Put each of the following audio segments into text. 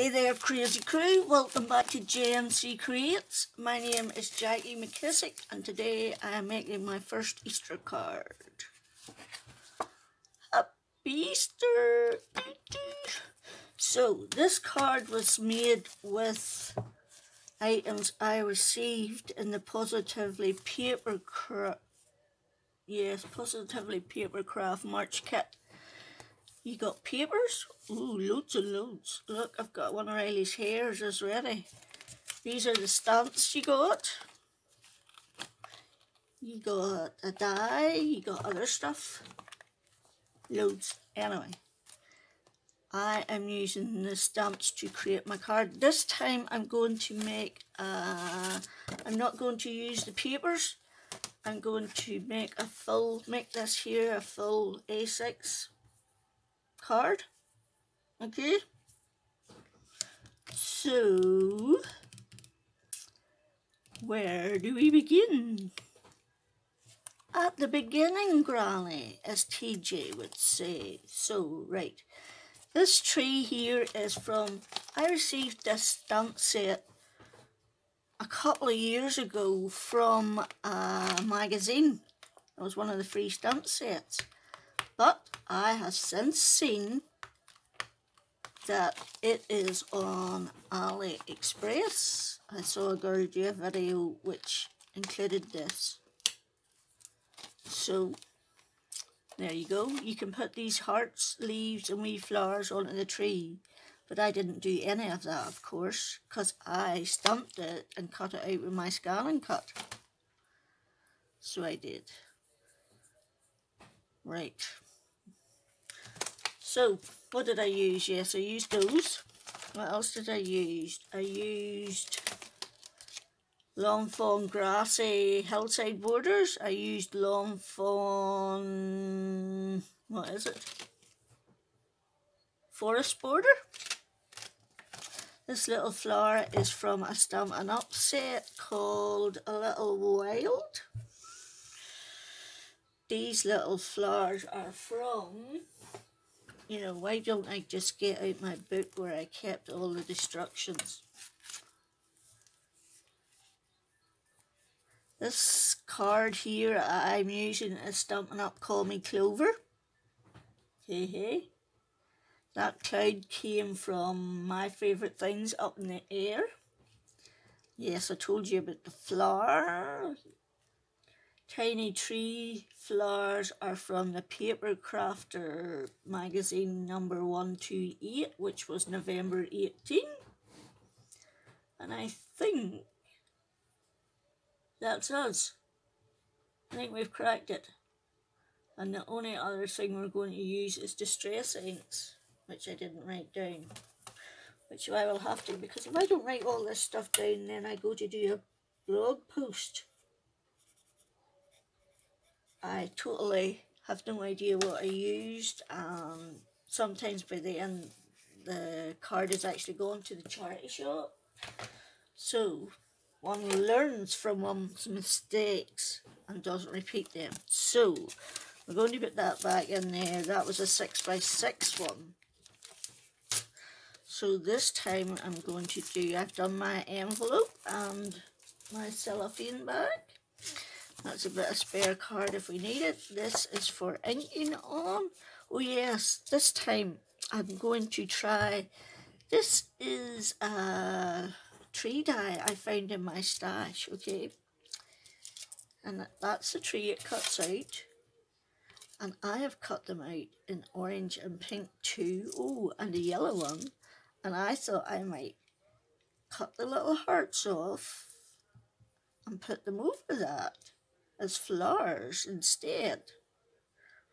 Hey there, crazy crew. Welcome back to JMC Creates. My name is Jackie McKissick, and today I am making my first Easter card. Happy Easter! So, this card was made with items I received in the Positively Papercraft March kit. You got papers? Ooh, loads and loads. Look, I've got one of Riley's hairs is ready. These are the stamps you got. You got a die, you got other stuff. Loads. Anyway, I am using the stamps to create my card. This time I'm going to make I'm not going to use the papers. I'm going to make this here a full A6 card. Okay, so where do we begin? At the beginning, Granny, as TJ would say. So, right, this tree here is from, I received this stamp set a couple of years ago from a magazine. It was one of the free stamp sets. But I have since seen that it is on AliExpress. I saw a girl do a video which included this. So, there you go. You can put these hearts, leaves and wee flowers onto the tree. But I didn't do any of that, of course, because I stamped it and cut it out with my scanning cut. So I did. Right. So, what did I use? Yes, I used those. What else did I use? I used long fawn grassy hillside borders. I used long fawn, what is it? Forest border. This little flower is from a Stampin' Up set called A Little Wild. These little flowers are from, you know, why don't I just get out my book where I kept all the instructions. This card here I'm using is Stampin' Up Call Me Clover. Hey hey. That cloud came from My Favourite Things Up in the Air. Yes, I told you about the flower. Tiny tree flowers are from the Paper Crafter magazine number 128, which was November 18. And I think that's us. I think we've cracked it. And the only other thing we're going to use is distress inks, which I didn't write down. Which I will have to, because if I don't write all this stuff down, then I go to do a blog post. I totally have no idea what I used. Sometimes by the end, the card is actually going to the charity shop. So, one learns from one's mistakes and doesn't repeat them. So, we're going to put that back in there. That was a 6x6 one. So this time I'm going to do, I've done my envelope and my cellophane bag. That's a bit of spare card if we need it. This is for inking on. Oh yes, this time I'm going to try, this is a tree die I found in my stash, okay? And that's the tree it cuts out. And I have cut them out in orange and pink too. Oh, and a yellow one. And I thought I might cut the little hearts off and put them over that as flowers instead.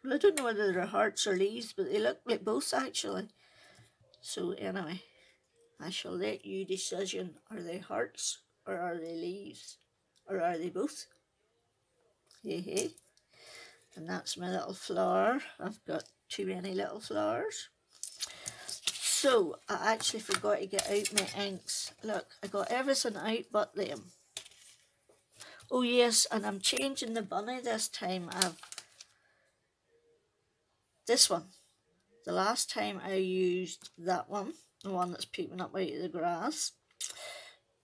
Well, I don't know whether they're hearts or leaves, but they look like both actually. So anyway, I shall let you decision. Are they hearts or are they leaves? Or are they both? Hey hey. And that's my little flower. I've got too many little flowers. So, I actually forgot to get out my inks. Look, I got everything out but them. Oh yes, and I'm changing the bunny this time. I've this one. the last time I used that one, the one that's peeping up out of the grass,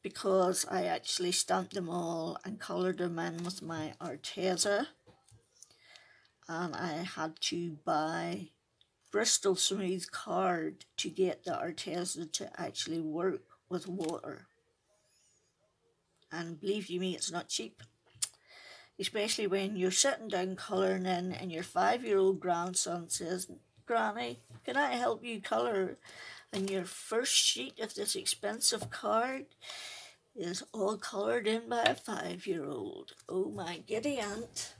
because I actually stamped them all and coloured them in with my Arteza, and I had to buy Bristol Smooth card to get the Arteza to actually work with water. And believe you me, it's not cheap. Especially when you're sitting down colouring in and your 5-year-old grandson says, "Granny, can I help you colour?" And your first sheet of this expensive card is all coloured in by a 5-year-old. Oh my giddy aunt.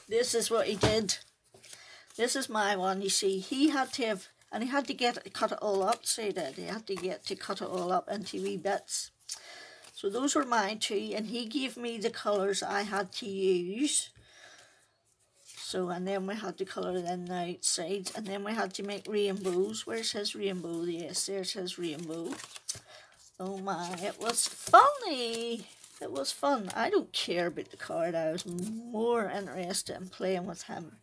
This is what he did. This is my one, you see. He had to have, and he had to cut it all up, so he did. He had to get to cut it all up into wee bits. So those were my two, and he gave me the colours I had to use. So, and then we had to colour in the outside, and then we had to make rainbows. Where's his rainbow? Yes, there's his rainbow. Oh my, it was funny. It was fun. I don't care about the card. I was more interested in playing with him.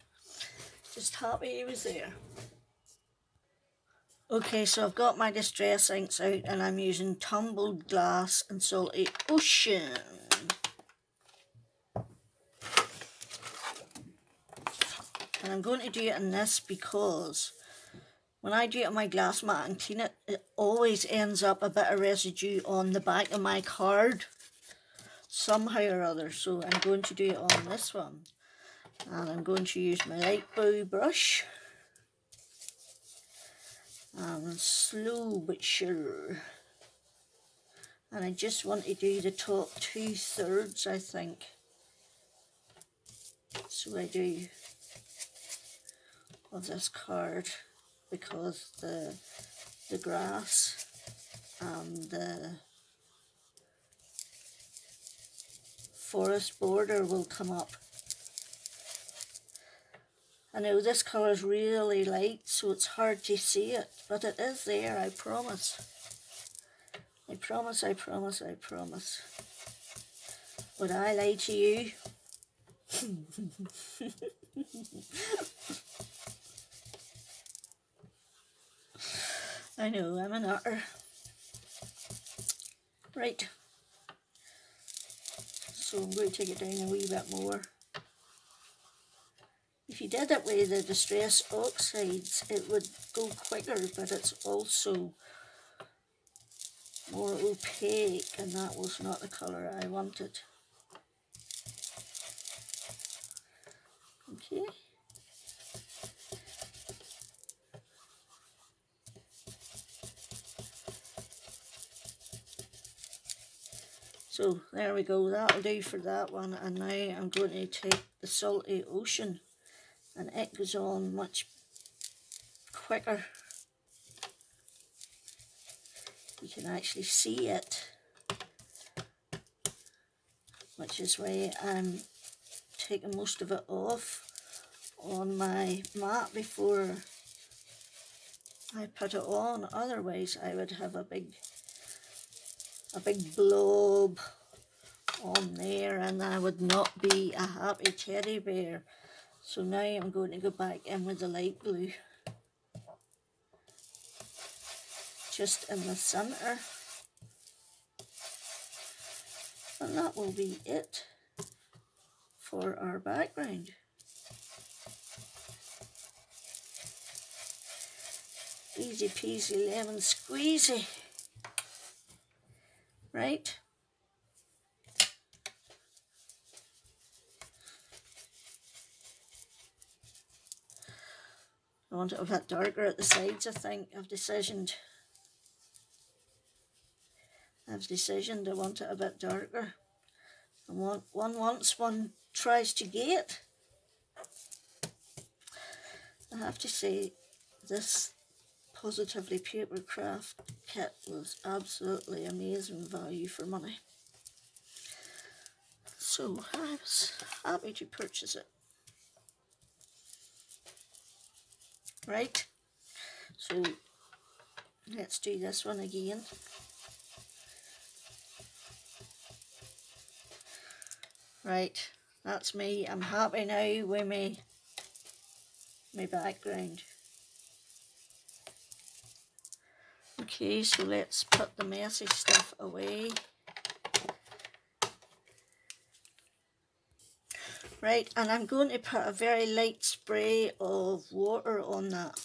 Just happy he was there. Okay, so I've got my distress inks out, and I'm using Tumbled Glass and Salty Ocean. And I'm going to do it in this because when I do it on my glass mat and clean it, it always ends up a bit of residue on the back of my card, somehow or other. So I'm going to do it on this one. And I'm going to use my light blue brush. And slow but sure. And I just want to do the top 2/3, I think. So I do of this card, because the grass and the forest border will come up. I know this colour is really light, so it's hard to see it, but it is there, I promise. I promise, I promise, I promise. Would I lie to you? I know, I'm a nutter. Right. So I'm going to take it down a wee bit more. If you did it with the Distress Oxides, it would go quicker, but it's also more opaque, and that was not the colour I wanted. Okay. So there we go, that'll do for that one. And now I'm going to take the Salty Ocean, and it goes on much quicker. You can actually see it, which is why I'm taking most of it off on my mat before I put it on. Otherwise I would have a big blob on there, and I would not be a happy teddy bear. So now I'm going to go back in with the light blue, just in the centre, and that will be it for our background. Easy peasy lemon squeezy. Right? I want it a bit darker at the sides, I think. I've decisioned I want it a bit darker. And one tries to get. I have to say, this Positively Papercraft kit was absolutely amazing value for money. So I was happy to purchase it. Right, so let's do this one again. Right, That's me. I'm happy now with my background. Okay, so let's put the messy stuff away. Right, and I'm going to put a very light spray of water on that.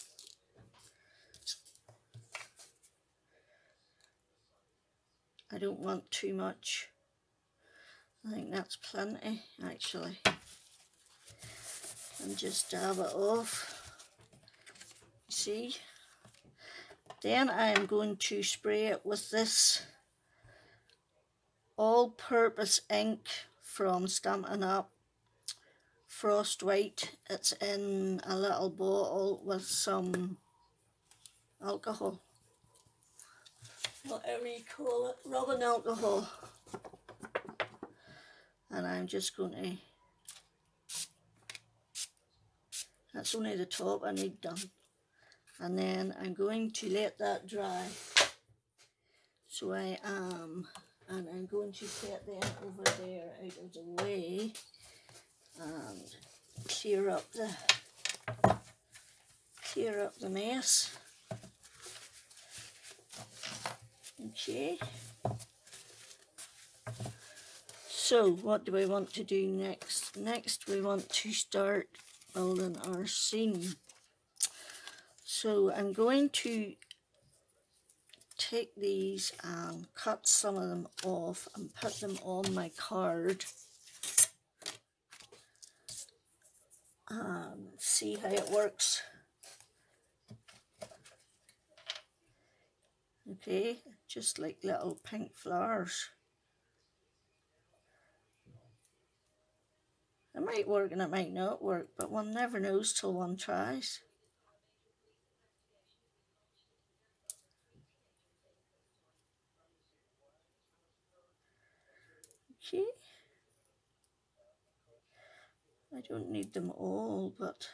I don't want too much. I think that's plenty, actually. And just dab it off. See? Then I am going to spray it with this all-purpose ink from Stampin' Up! Frost White. It's in a little bottle with some alcohol. Whatever you call it, rubbing alcohol. And I'm just going to, that's only the top I need done. And then I'm going to let that dry. So I am, and I'm going to get them over there out of the way and clear up the mess. Okay. So what do we want to do next? Next we want to start building our scene. So I'm going to take these and cut some of them off and put them on my card and see how it works. Okay, just like little pink flowers. It might work and it might not work, but one never knows till one tries. Okay. I don't need them all, but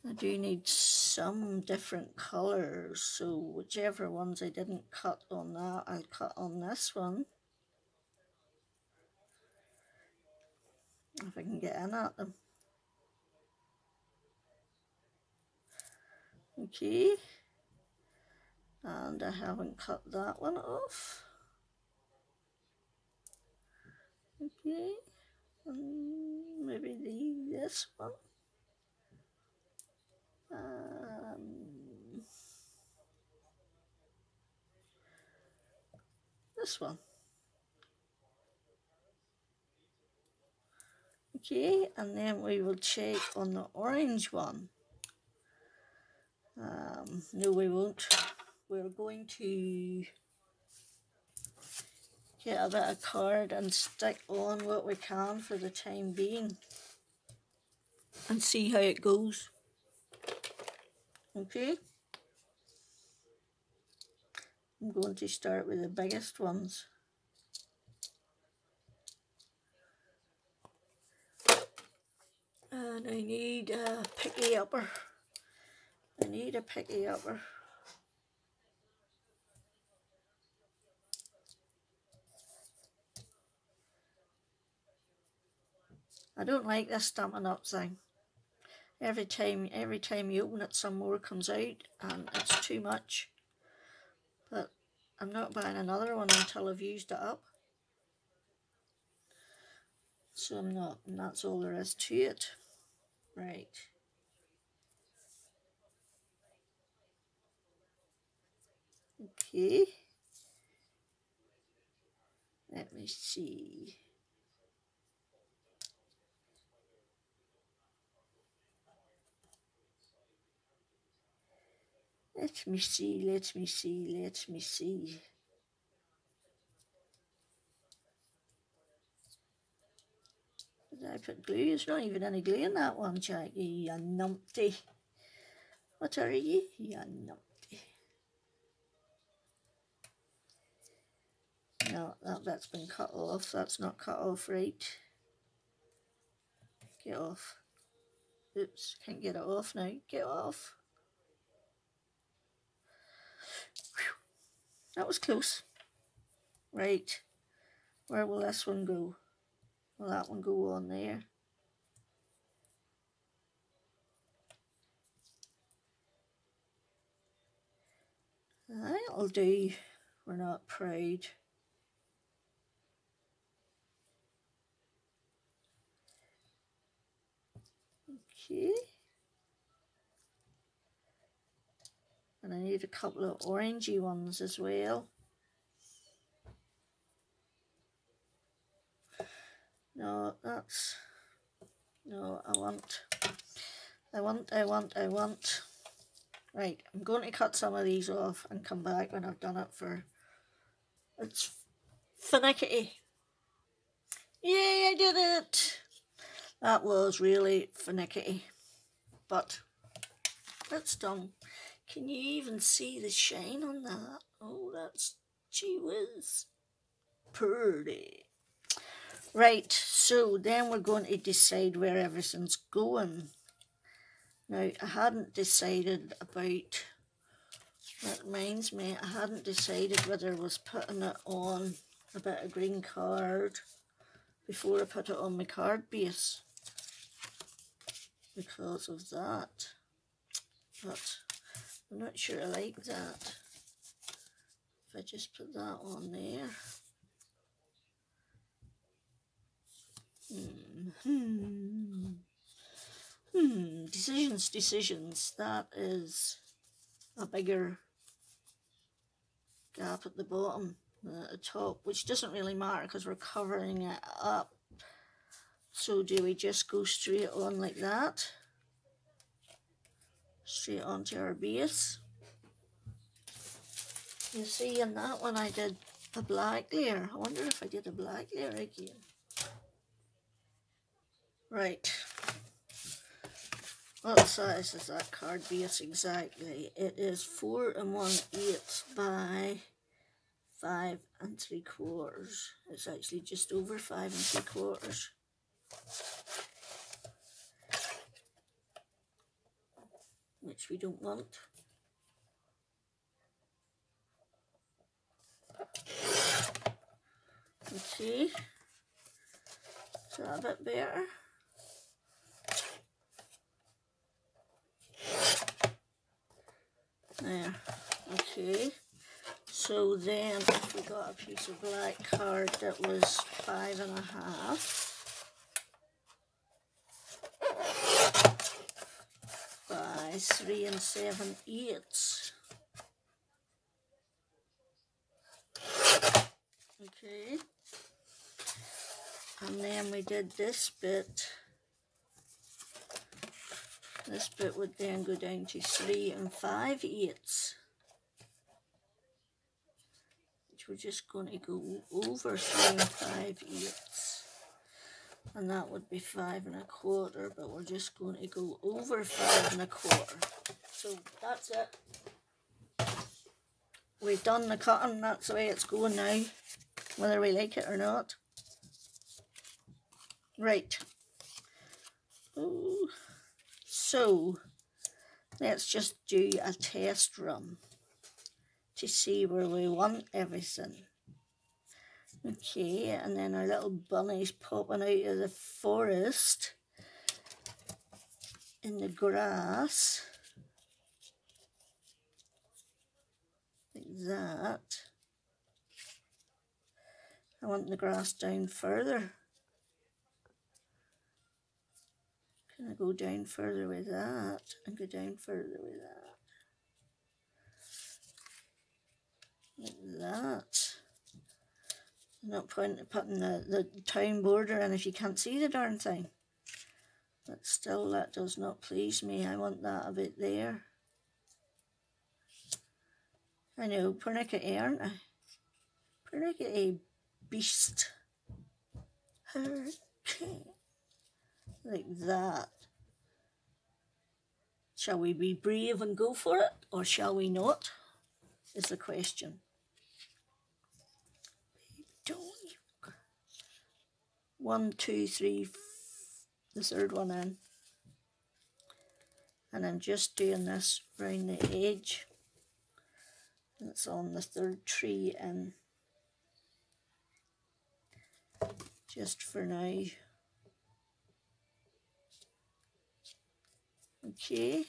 I do need some different colours, so whichever ones I didn't cut on that, I'll cut on this one. If I can get in at them. Okay. And I haven't cut that one off. Okay. Maybe this one. This one. Okay, and then we will check on the orange one. No, we won't. We're going to get a bit of card and stick on what we can for the time being and see how it goes. Okay. I'm going to start with the biggest ones. And I need a picky upper. I need a picky upper. I don't like this Stampin' Up! Thing. Every time you open it, some more comes out and it's too much. But I'm not buying another one until I've used it up. So I'm not, and that's all there is to it. Right. Okay. Let me see. Let me see. Did I put glue? There's not even any glue in that one, Jackie. You numpty. What are you? You numpty. No, that bit's been cut off. That's not cut off right. Get off. Oops, can't get it off now. Get off. Whew. That was close. Right, where will this one go? Will that one go on there? That'll do. We're not proud. Okay. And I need a couple of orangey ones as well. No, that's... No, I want... Right, I'm going to cut some of these off and come back when I've done it for... It's finicky. Yay, I did it! That was really finicky. But it's done. Can you even see the shine on that? Oh, that's gee whiz. Pretty. Right, so then we're going to decide where everything's going. Now, I hadn't decided about, that reminds me, I hadn't decided whether I was putting it on a bit of green card before I put it on my card base because of that. But I'm not sure I like that. If I just put that on there. Decisions. That is a bigger gap at the bottom than at the top, which doesn't really matter because we're covering it up. So do we just go straight on like that? Straight onto our base. You see, in that one I did a black layer. I wonder if I did a black layer again. Right. What size is that card base exactly? It is 4 1/8 by 5 3/4. It's actually just over 5 3/4. Which we don't want. Okay. Is that a bit better? There. Okay. So then if we got a piece of black card that was 5 1/2 by 3 7/8. Okay. And then we did this bit. This bit would then go down to 3 5/8. Which we're just going to go over 3 5/8. And that would be 5 1/4, but we're just going to go over 5 1/4. So that's it. We've done the cutting, that's the way it's going now, whether we like it or not. Right. Ooh. So let's just do a test run to see where we want everything. Okay, and then our little bunny's popping out of the forest in the grass. Like that. I want the grass down further. Can I go down further with that and go down further with that? Like that. Not putting the town border in if you can't see the darn thing. But still, that does not please me. I want that a bit there. I know, pernickety, aren't I? Pernickety beast. Hurricane. Like that. Shall we be brave and go for it, or shall we not? Is the question. 1 2 3, the third one in, and I'm just doing this round the edge. It's on the third tree in. just for now. Okay,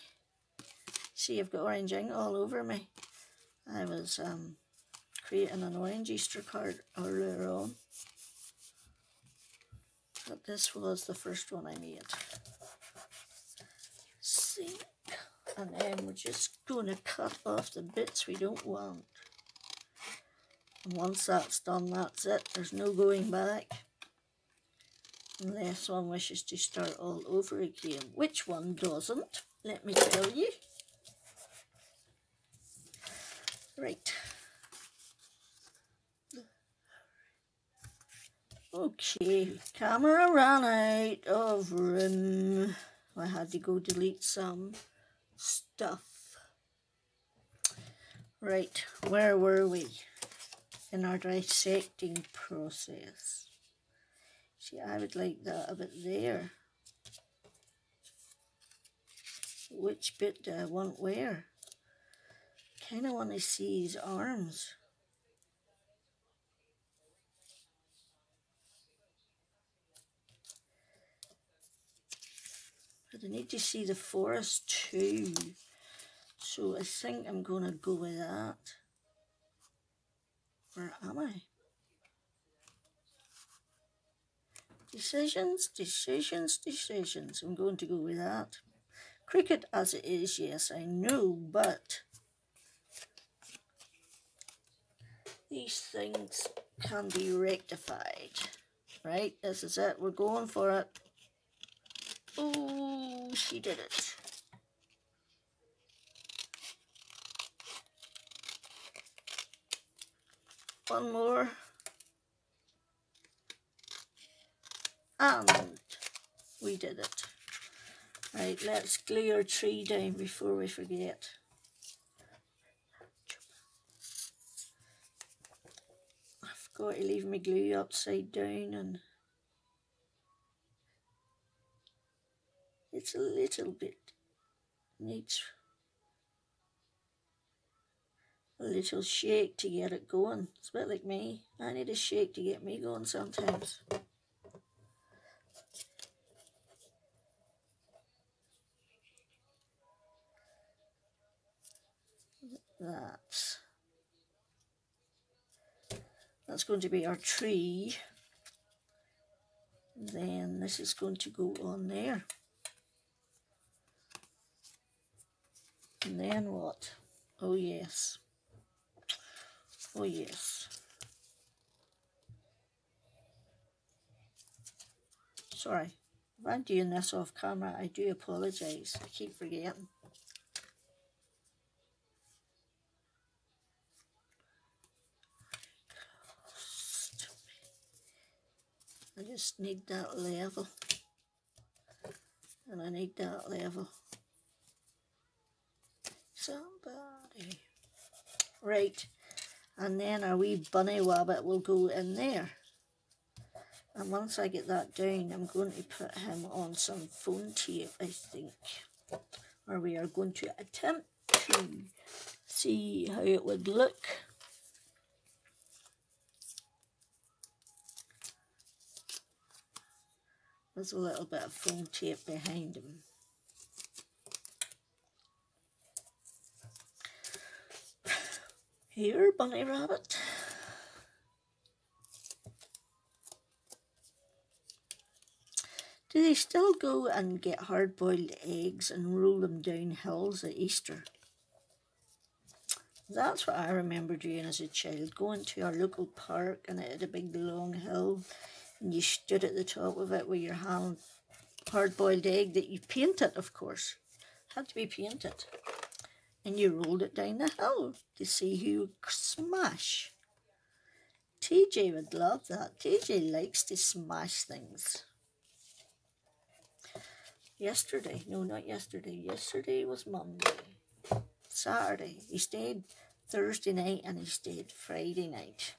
see, I've got orange ink all over me. I was creating an orange Easter card earlier on, but this was the first one I made. See, and then we're just going to cut off the bits we don't want. And once that's done, that's it. There's no going back. Unless one wishes to start all over again. Which one doesn't? Let me tell you. Right. Okay, camera ran out of room. I had to go delete some stuff. Right, where were we in our dissecting process? See, I would like that a bit there. Which bit do I want where? Kind of want to see his arms. But I need to see the forest too. So I think I'm going to go with that. Where am I? Decisions, decisions, decisions. I'm going to go with that. Cricket as it is, yes, I know, but these things can be rectified. Right, this is it. We're going for it. Oh, she did it. One more. And we did it. Right, let's glue our tree down before we forget. I've got to leave my glue upside down, and it's a little bit, needs a little shake to get it going. It's a bit like me. I need a shake to get me going sometimes. That's going to be our tree. Then this is going to go on there. And then what? Oh yes. Oh yes. Sorry, if I'm doing this off camera, I do apologise. I keep forgetting. I just need that level. And I need that level. Somebody. Right. And then our wee bunny wabbit will go in there. And once I get that down, I'm going to put him on some phone tape, I think. Or we are going to attempt to see how it would look. There's a little bit of foam tape behind him. Here, bunny rabbit. Do they still go and get hard-boiled eggs and roll them down hills at Easter? That's what I remember doing as a child, going to our local park, and it had a big long hill, and you stood at the top of it with your hand, hard-boiled egg that you painted, of course. Had to be painted. And you rolled it down the hill to see who would smash. TJ would love that. TJ likes to smash things. Yesterday, no, not yesterday. Yesterday was Monday. Saturday. He stayed Thursday night and he stayed Friday night.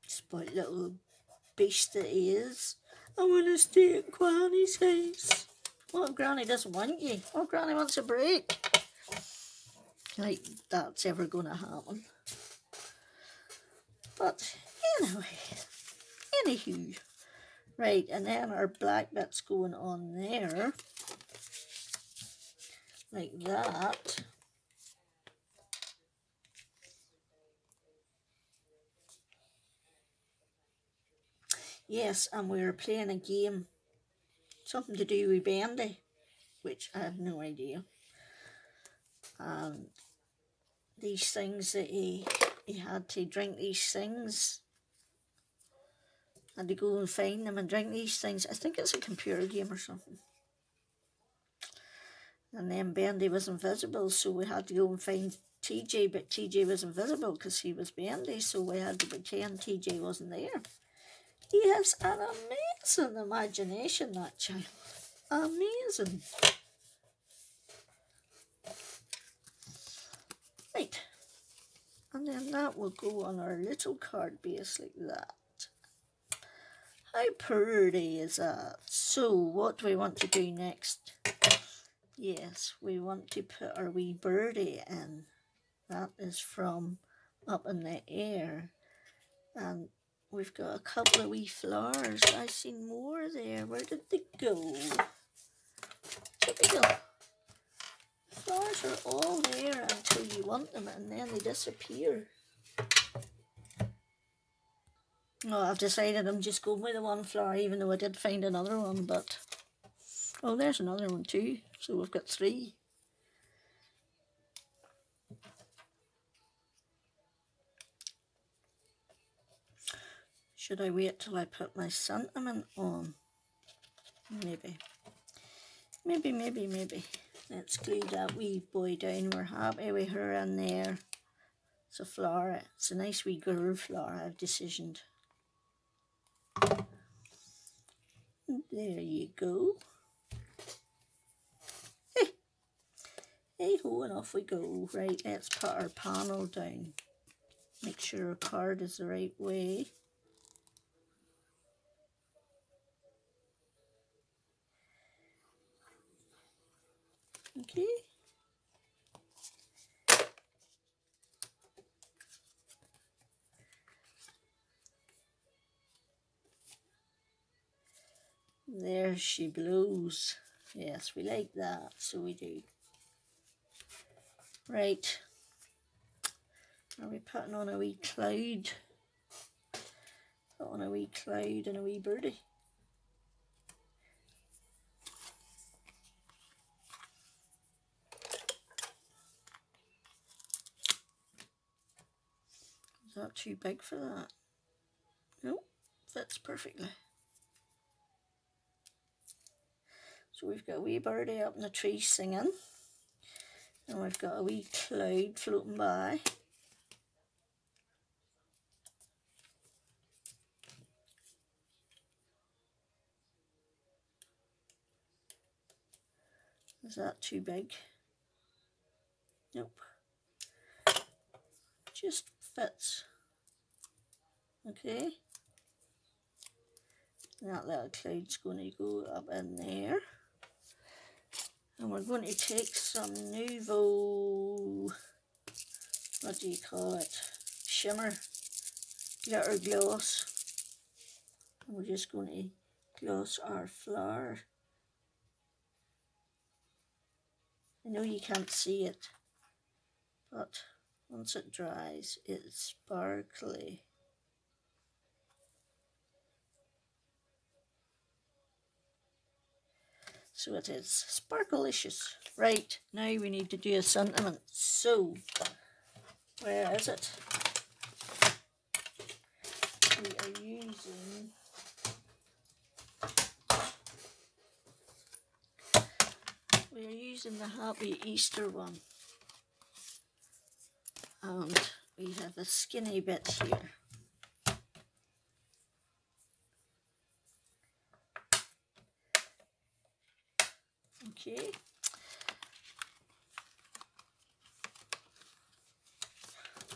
Spoiled little beast that he is. I want to stay at Granny's house. Well, Granny doesn't want you. Oh, Granny wants a break. Like that's ever going to happen. But Anywho, right, and then our black bit's going on there, like that. Yes, and we were playing a game, something to do with Bendy, which I have no idea. And these things that he had to drink these things. Had to go and find them and drink these things. I think it's a computer game or something. And then Bendy was invisible, so we had to go and find TJ, but TJ was invisible because he was Bendy, so we had to pretend TJ wasn't there. He has an amazing imagination, that child. Amazing. Right. And then that will go on our little card base like that. How pretty is that? So what do we want to do next? Yes, we want to put our wee birdie in. That is from up in the air. And we've got a couple of wee flowers. I seen more there. Where did they go? Typical. Flowers are all there until you want them and then they disappear. Oh, I've decided I'm just going with the one flower, even though I did find another one, but... Oh, there's another one too, so we've got 3. Should I wait till I put my sentiment on? Maybe. Maybe. Let's glue that wee boy down. We're happy with her in there. It's a flower. It's a nice wee girl flower, I've decisioned. There you go. Hey ho, and off we go. Right, let's put our panel down. Make sure our card is the right way. Okay. There she blows. Yes, we like that, so we do. Right. Are we putting on a wee cloud? Put on a wee cloud and a wee birdie. Is that too big for that? No, fits perfectly. So we've got a wee birdie up in the tree singing. And we've got a wee cloud floating by. Is that too big? Nope. Just fits. Okay. That little cloud's going to go up in there. And we're going to take some Nouveau, what do you call it, shimmer, glitter gloss. And we're just going to gloss our flower. I know you can't see it, but once it dries, it's sparkly. So it is sparklicious. Right, now we need to do a sentiment. So, where is it? We are using the Happy Easter one. And we have a skinny bit here. Okay.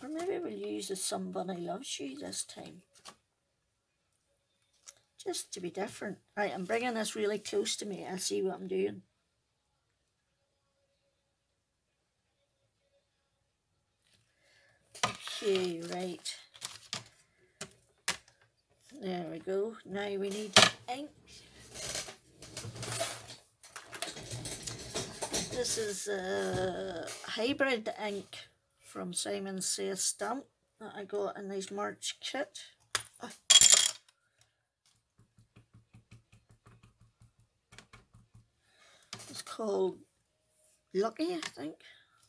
Or maybe we'll use the Somebody Loves You this time. Just to be different. Right, I'm bringing this really close to me. I'll see what I'm doing. Okay, right. There we go. Now we need ink. This is hybrid ink from Simon Says Stamp that I got in this March kit. It's called Lucky, I think.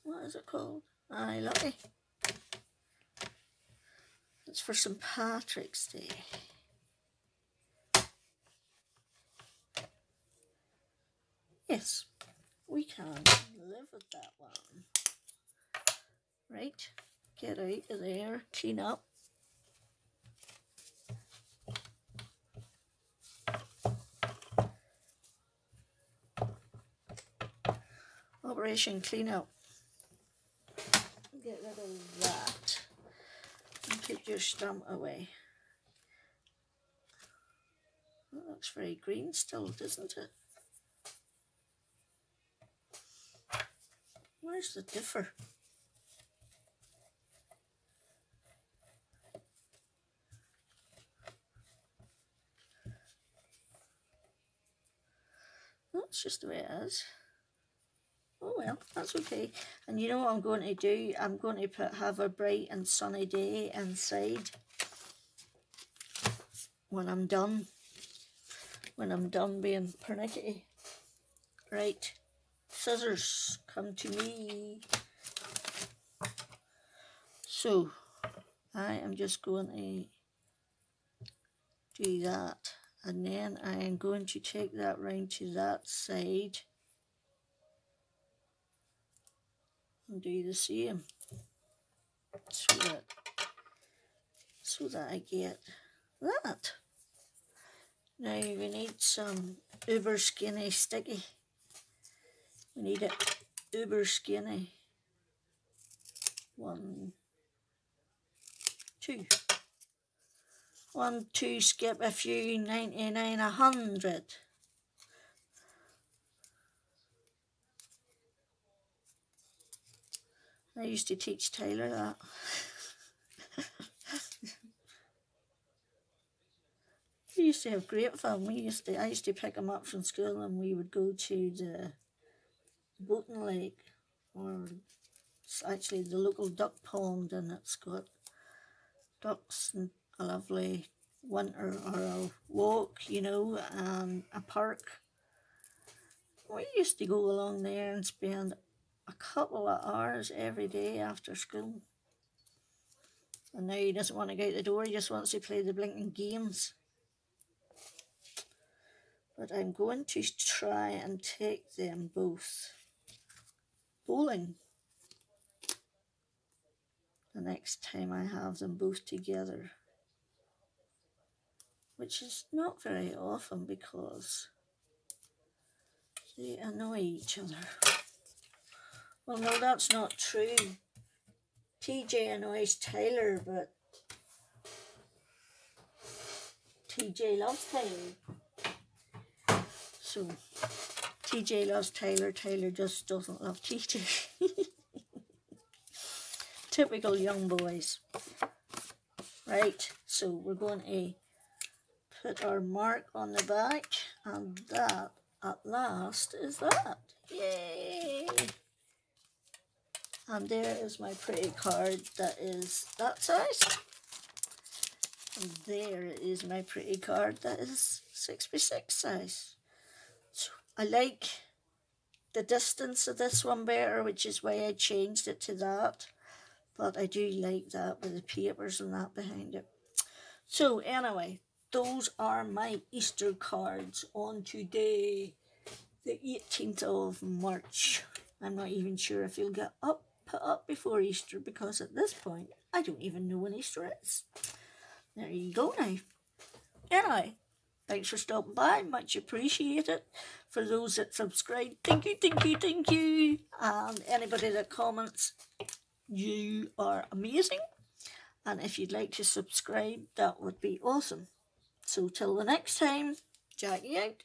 What is it called? Aye, Lucky. It's for St. Patrick's Day. Yes, we can live with that one. Right, get out of there, clean up. Operation Clean Up. Get rid of that and put your stamp away. That looks very green still, doesn't it? Where's the differ? That's just the way it is. Oh well, that's okay. And you know what I'm going to do? I'm going to have a bright and sunny day inside when I'm done. When I'm done being pernickety. Right, scissors, come to me. So, I am just going to do that. And then I am going to take that round to that side. And do the same so that I get that. Now we need some uber skinny sticky. We need it uber skinny. 1, 2. 1, 2, skip a few, 99, 100. I used to teach Taylor that. We used to have great fun. I used to pick him up from school and we would go to the boating lake, or it's actually the local duck pond, and it's got ducks and a lovely winter or a walk, you know, and a park. We used to go along there and spend a couple of hours every day after school. And now he doesn't want to go out the door, he just wants to play the blinking games. But I'm going to try and take them both bowling the next time I have them both together. Which is not very often because they annoy each other. Well, no, that's not true. TJ annoys Tyler, but TJ loves Tyler. So, TJ loves Tyler, Tyler just doesn't love TJ. Typical young boys. Right, so we're going to put our mark on the back, and that, at last, is that. Yay! And there is my pretty card that is that size. And there is my pretty card that is 6x6 size. So I like the distance of this one better, which is why I changed it to that. But I do like that with the papers and that behind it. So anyway, those are my Easter cards on today, the 18th of March. I'm not even sure if you'll get put up before Easter, because at this point, I don't even know when Easter is. There you go now. Anyway, thanks for stopping by, much appreciated. For those that subscribe, thank you, thank you, thank you. And anybody that comments, you are amazing. And if you'd like to subscribe, that would be awesome. So till the next time, Jackie out.